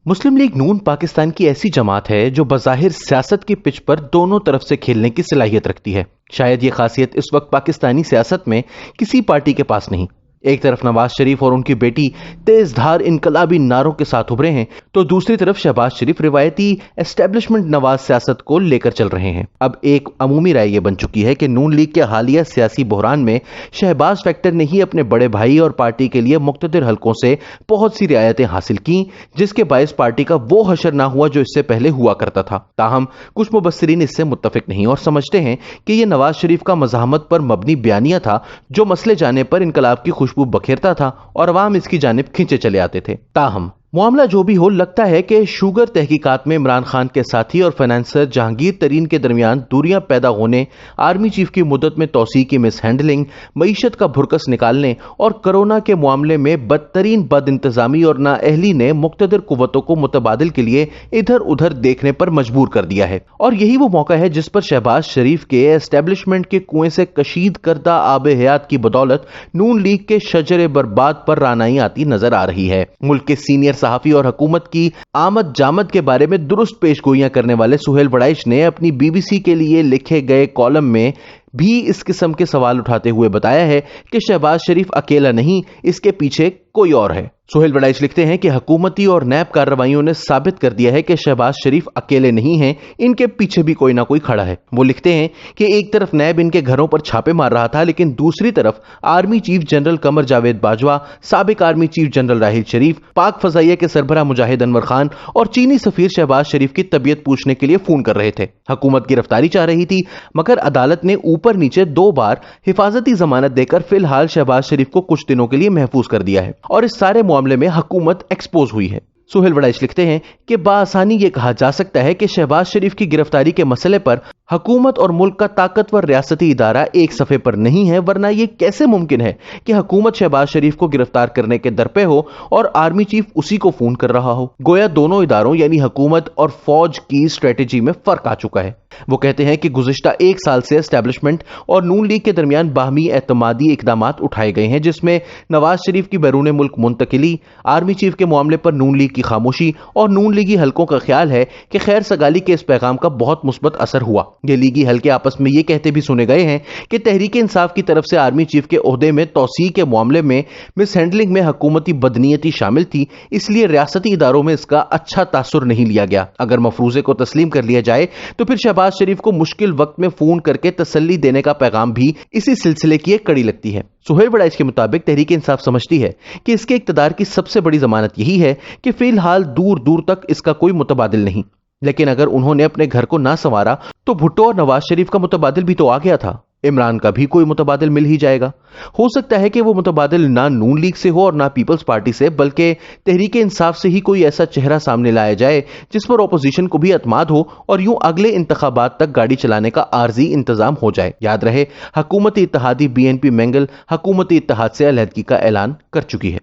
मुस्लिम league नून पाकिस्तान की ऐसी जमात है जो बज़ाहिर सियासत की पिच पर दोनों तरफ से खेलने की सलाहियत रखती है। शायद ये खासियत इस वक्त पाकिस्तानी सियासत में किसी पार्टी के पास नहीं। एक तरफ नवाज शरीफ और उनकी बेटी तेज धार इनकलाबी नारों के साथ उभरे हैं, तो दूसरी तरफ शहबाज शरीफ रिवायती एस्टेब्लिशमेंट नवाज सियासत को लेकर चल रहे हैं। अब एक अमूमी राय यह बन चुकी है कि नून लीग के हालिया सियासी बहरान में शहबाज फैक्टर ने ही अपने बड़े भाई और पार्टी के लिए मुक्तदिर हलकों से बहुत सी रियायतें हासिल की, जिसके बायस पार्टी का वो हशर ना हुआ जो इससे पहले हुआ करता था। ताहम कुछ मुबस्सिरीन इससे मुत्तफिक नहीं और समझते हैं कि यह नवाज शरीफ का मज़ाहमत पर मबनी बयानिया था, जो मसले जाने पर इनकलाब की खुशबू बखेरता था और अवाम इसकी जानिब खींचे चले आते थे। ताहम मामला जो भी हो, लगता है कि शुगर तहकीकात में इमरान खान के साथी और फाइनेंसर जहांगीर तरीन के दरमियान दूरियां पैदा होने, आर्मी चीफ की मुद्दत में तौसी की मिस हैंडलिंग, मईशत का भुरकस निकालने और कोरोना के मामले में बदतरीन बद इंतजामी और नाअहली ने मुक्तदर कुव्वतों को मुतबादिल के लिए इधर उधर देखने पर मजबूर कर दिया है। और यही वो मौका है जिस पर शहबाज शरीफ के एस्टेब्लिशमेंट के कुएं से कशीद करदा आब हयात की बदौलत नून लीग के शजर बर्बाद पर रानाई आती नजर आ रही है। मुल्क के सीनियर सहाफी और हुकूमत की आमद जामद के बारे में दुरुस्त पेशगोइयां करने वाले सुहेल वड़ाइच ने अपनी बीबीसी के लिए लिखे गए कॉलम में भी इस किस्म के सवाल उठाते हुए बताया है कि शहबाज शरीफ अकेला नहीं, इसके पीछे कोई और है। सुहेल वड़ाइच लिखते हैं कि हुकूमती और नैब कार्रवाइयों ने साबित कर दिया है कि शहबाज शरीफ अकेले नहीं हैं, इनके पीछे भी कोई ना कोई खड़ा है। वो लिखते हैं कि एक तरफ नैब इनके घरों पर छापे मार रहा था, लेकिन दूसरी तरफ army chief general Qamar Javed Bajwa, साबिक आर्मी चीफ जनरल राहिल शरीफ, पाक फजाइया के सरबराह मुजाहिद अनवर खान और चीनी सफीर शहबाज शरीफ की तबीयत पूछने के लिए फोन कर रहे थे। हुकूमत गिरफ्तारी चाह रही थी, मगर अदालत ने ऊपर नीचे 2 बार हिफाजती जमानत देकर फिलहाल शहबाज शरीफ को कुछ दिनों के लिए महफूज कर दिया है और इस सारे मामले में हुकूमत एक्सपोज हुई है। सुहेल वड़ाइच लिखते हैं कि बाआसानी यह कहा जा सकता है कि शहबाज शरीफ की गिरफ्तारी के मसले पर हुकूमत और मुल्क का ताकतवर रियासती इदारा एक सफे पर नहीं है, वरना यह कैसे मुमकिन है कि हुकूमत शहबाज शरीफ को गिरफ्तार करने के दर पे हो और आर्मी चीफ उसी को फोन कर रहा हो। गोया दोनों इदारों यानी हुकूमत और फौज की स्ट्रेटेजी में फर्क आ चुका है। वो कहते हैं कि गुज़िश्ता 1 साल से एस्टेब्लिशमेंट और नून लीग के दरमियान बाहमी एतमादी इकदामात उठाए गए हैं, जिसमें नवाज शरीफ की बैरून मुल्क मुंतकिली, आर्मी चीफ के मामले पर नून लीग की खामोशी और नून लीगी हलकों का ख्याल है कि खैर सगाली के इस पैगाम का बहुत मुस्बत असर हुआ। ये लीगी हलके आपस में ये कहते भी सुने गए हैं कि तहरीक इंसाफ की तरफ से आर्मी चीफ के ओहदे में तौसी के मामले में मिस हैंडलिंग में हुकूमती बदनीयती शामिल थी, इसलिए रियासती इदारों में इसका अच्छा तासुर नहीं लिया गया। अगर मफरूजे को तस्लीम कर लिया जाए तो फिर शहबाज शरीफ को मुश्किल वक्त में फोन करके तसल्ली देने का पैगाम भी इसी सिलसिले की एक कड़ी लगती है। सुहेल वड़ाइच के मुताबिक तहरीक इंसाफ समझती है कि इसके इक्तदार की सबसे बड़ी जमानत यही है कि फिलहाल दूर दूर तक इसका कोई मुतबादिल नहीं, लेकिन अगर उन्होंने अपने घर को ना संवारा तो भुट्टो और नवाज शरीफ का मुतबादिल भी तो आ गया था। इमरान का भी कोई मुतबादिल मिल ही जाएगा। हो सकता है कि वो मुतबादिल ना नून लीग से हो और ना पीपल्स पार्टी से, बल्कि तहरीक इंसाफ से ही कोई ऐसा चेहरा सामने लाया जाए जिस पर अपोजिशन को भी अतमाद हो और यूं अगले इंतखाबात तक गाड़ी चलाने का आर्जी इंतजाम हो जाए। याद रहे, हुकूमती इत्तेहादी BNP मैंगल हुकूमती इत्तेहाद से अलहदगी का ऐलान कर चुकी है।